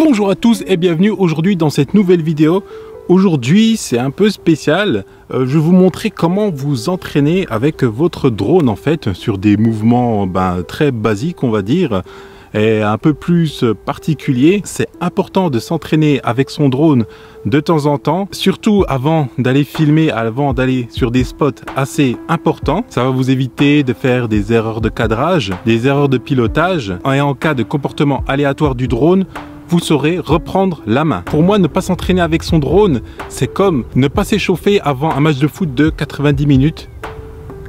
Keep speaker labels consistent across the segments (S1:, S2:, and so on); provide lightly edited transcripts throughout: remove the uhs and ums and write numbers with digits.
S1: Bonjour à tous et bienvenue aujourd'hui dans cette nouvelle vidéo. Aujourd'hui c'est un peu spécial, je vais vous montrer comment vous entraîner avec votre drone en fait sur des mouvements très basiques on va dire et un peu plus particuliers. C'est important de s'entraîner avec son drone de temps en temps, surtout avant d'aller filmer, avant d'aller sur des spots assez importants. Ça va vous éviter de faire des erreurs de cadrage, des erreurs de pilotage et en cas de comportement aléatoire du drone, vous saurez reprendre la main. Pour moi, ne pas s'entraîner avec son drone, c'est comme ne pas s'échauffer avant un match de foot de 90 minutes.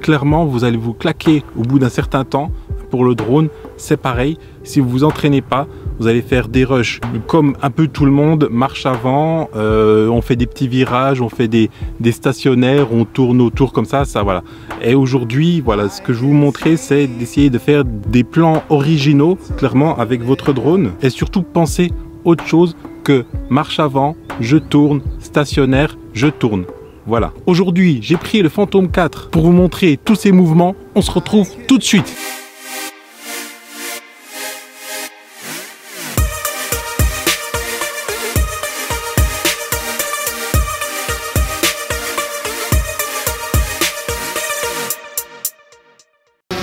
S1: Clairement, vous allez vous claquer au bout d'un certain temps. Pour le drone, c'est pareil. Si vous vous entraînez pas, vous allez faire des rushs comme un peu tout le monde, marche avant, on fait des petits virages, on fait des stationnaires, on tourne autour comme ça voilà. Et aujourd'hui, voilà, ce que je vais vous montrer, c'est d'essayer de faire des plans originaux, clairement, avec votre drone. Et surtout, pensez autre chose que marche avant, je tourne, stationnaire, je tourne. Voilà. Aujourd'hui, j'ai pris le Phantom 4 pour vous montrer tous ces mouvements. On se retrouve tout de suite.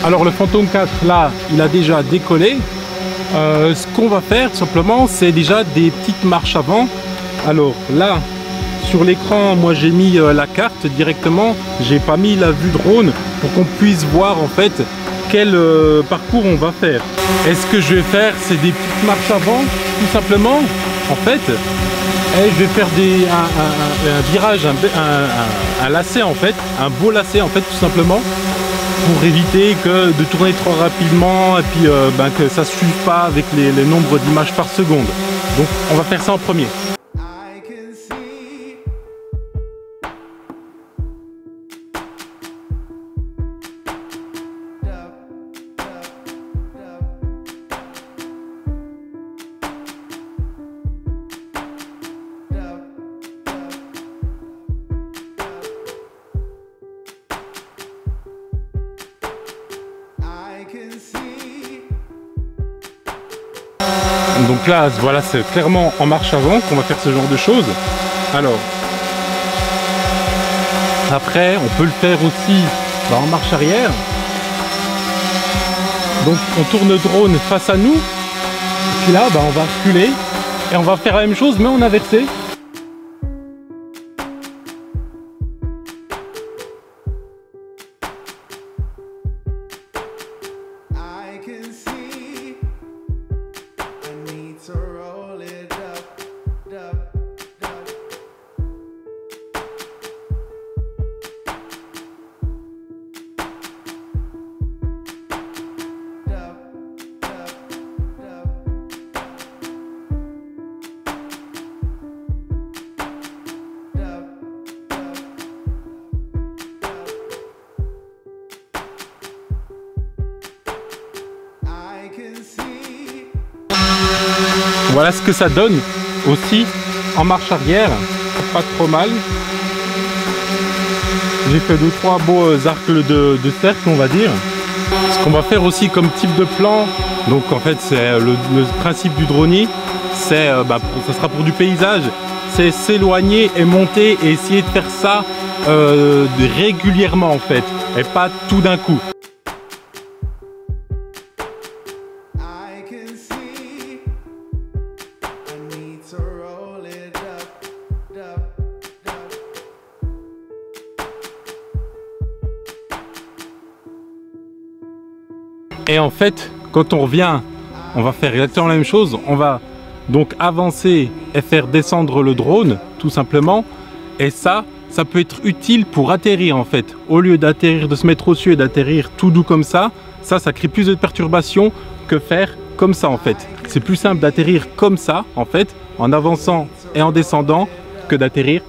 S1: Alors le Phantom 4 là, il a déjà décollé. Ce qu'on va faire simplement, c'est déjà des petites marches avant. Alors là, sur l'écran, moi j'ai mis la carte directement. J'ai pas mis la vue drone pour qu'on puisse voir en fait quel parcours on va faire. Et ce que je vais faire, c'est des petites marches avant, tout simplement. En fait, et je vais faire un virage, un lacet en fait, un beau lacet en fait, tout simplement. Pour éviter de tourner trop rapidement et puis que ça ne suive pas avec les nombres d'images par seconde. Donc on va faire ça en premier. Donc là, voilà, c'est clairement en marche avant qu'on va faire ce genre de choses. Alors, après, on peut le faire aussi en marche arrière. Donc, on tourne le drone face à nous. Et puis là, on va reculer et on va faire la même chose, mais en inversé. Voilà ce que ça donne aussi en marche arrière, pas trop mal. J'ai fait 2-3 beaux arcs de cercle on va dire. Ce qu'on va faire aussi comme type de plan, donc en fait c'est le principe du drone, c'est ça sera pour du paysage, c'est s'éloigner et monter et essayer de faire ça régulièrement en fait, et pas tout d'un coup. Et en fait, quand on revient, on va faire exactement la même chose. On va donc avancer et faire descendre le drone, tout simplement. Et ça peut être utile pour atterrir en fait. Au lieu d'atterrir, de se mettre au-dessus et d'atterrir tout doux comme ça crée plus de perturbations que faire comme ça en fait. C'est plus simple d'atterrir comme ça en fait, en avançant et en descendant, que d'atterrir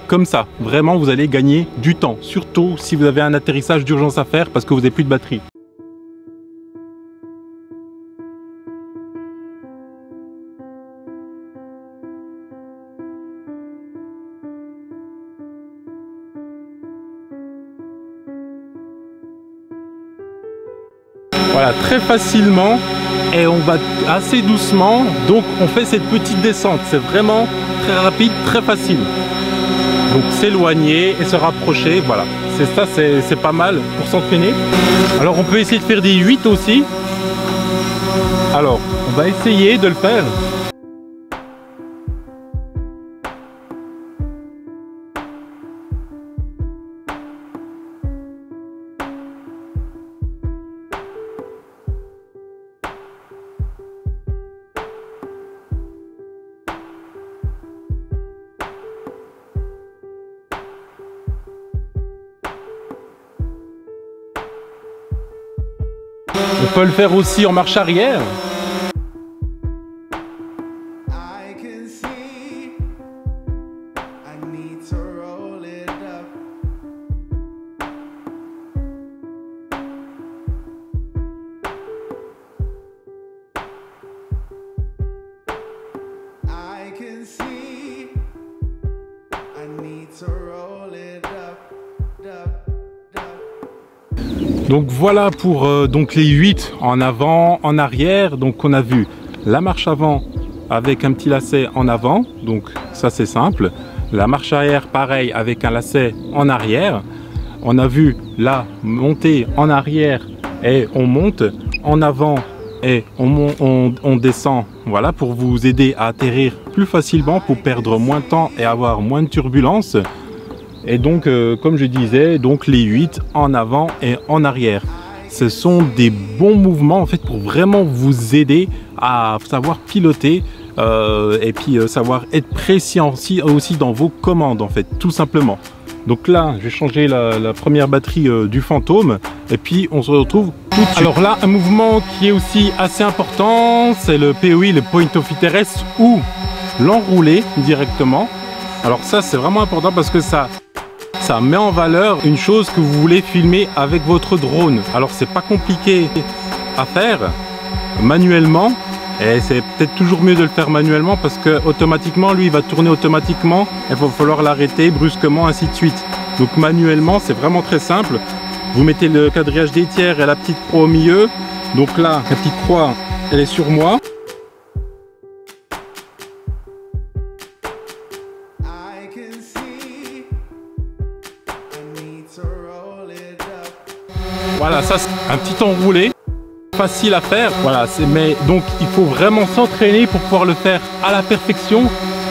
S1: comme ça. Vraiment, vous allez gagner du temps. Surtout si vous avez un atterrissage d'urgence à faire parce que vous n'avez plus de batterie. Voilà, très facilement et on va assez doucement, donc on fait cette petite descente. C'est vraiment très rapide, très facile. Donc s'éloigner et se rapprocher, voilà. C'est ça, c'est pas mal pour s'entraîner. Alors on peut essayer de faire des 8 aussi. Alors, on va essayer de le faire. On peut le faire aussi en marche arrière. Donc voilà pour donc les 8 en avant, en arrière. Donc on a vu la marche avant avec un petit lacet en avant, donc ça c'est simple. La marche arrière pareil avec un lacet en arrière. On a vu la montée en arrière et on monte, en avant et on descend. Voilà, pour vous aider à atterrir plus facilement, pour perdre moins de temps et avoir moins de turbulences. Et donc, comme je disais, donc les 8 en avant et en arrière. Ce sont des bons mouvements en fait pour vraiment vous aider à savoir piloter et puis savoir être précis aussi dans vos commandes en fait, tout simplement. Donc là, je vais changer la première batterie du fantôme et puis on se retrouve tout de suite. Alors là, un mouvement qui est aussi assez important, c'est le POI, le Point of Interest, ou l'enrouler directement. Alors ça, c'est vraiment important parce que ça met en valeur une chose que vous voulez filmer avec votre drone. Alors c'est pas compliqué à faire manuellement, et c'est peut-être toujours mieux de le faire manuellement parce que automatiquement lui il va tourner automatiquement, il va falloir l'arrêter brusquement, ainsi de suite. Donc manuellement c'est vraiment très simple. Vous mettez le quadrillage des tiers et la petite croix au milieu. Donc là la petite croix elle est sur moi. Voilà, ça c'est un petit enroulé, facile à faire. Voilà, mais donc il faut vraiment s'entraîner pour pouvoir le faire à la perfection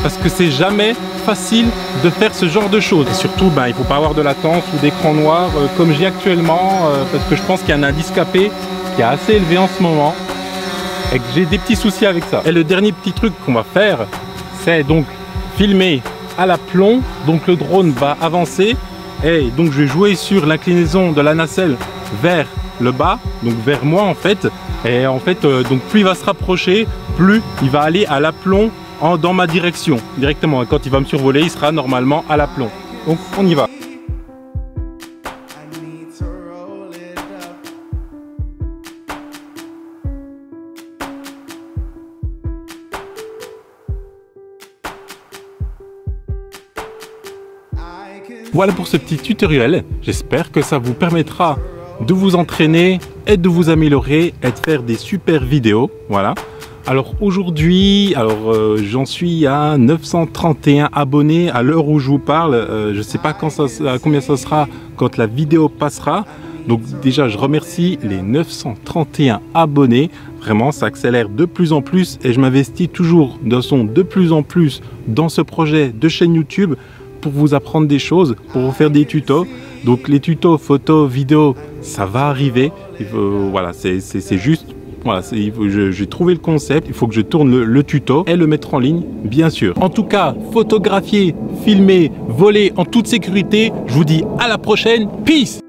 S1: parce que c'est jamais facile de faire ce genre de choses. Et surtout, il ne faut pas avoir de latence ou d'écran noir comme j'ai actuellement parce que je pense qu'il y a un handicapé qui est assez élevé en ce moment et que j'ai des petits soucis avec ça. Et le dernier petit truc qu'on va faire, c'est donc filmer à l'aplomb. Donc le drone va avancer et donc je vais jouer sur l'inclinaison de la nacelle vers le bas, donc vers moi en fait, et en fait donc plus il va se rapprocher, plus il va aller à l'aplomb dans ma direction directement, et quand il va me survoler il sera normalement à l'aplomb. Donc on y va. Voilà pour ce petit tutoriel, j'espère que ça vous permettra de vous entraîner et de vous améliorer et de faire des super vidéos. Voilà. Alors aujourd'hui, j'en suis à 931 abonnés à l'heure où je vous parle. Je ne sais pas combien ça sera quand la vidéo passera. Donc déjà, je remercie les 931 abonnés. Vraiment, ça accélère de plus en plus et je m'investis toujours de plus en plus dans ce projet de chaîne YouTube pour vous apprendre des choses, pour vous faire des tutos. Donc les tutos, photos, vidéos, ça va arriver. Voilà, c'est juste, voilà, j'ai trouvé le concept. Il faut que je tourne le tuto et le mettre en ligne, bien sûr. En tout cas, photographier, filmer, voler en toute sécurité. Je vous dis à la prochaine. Peace!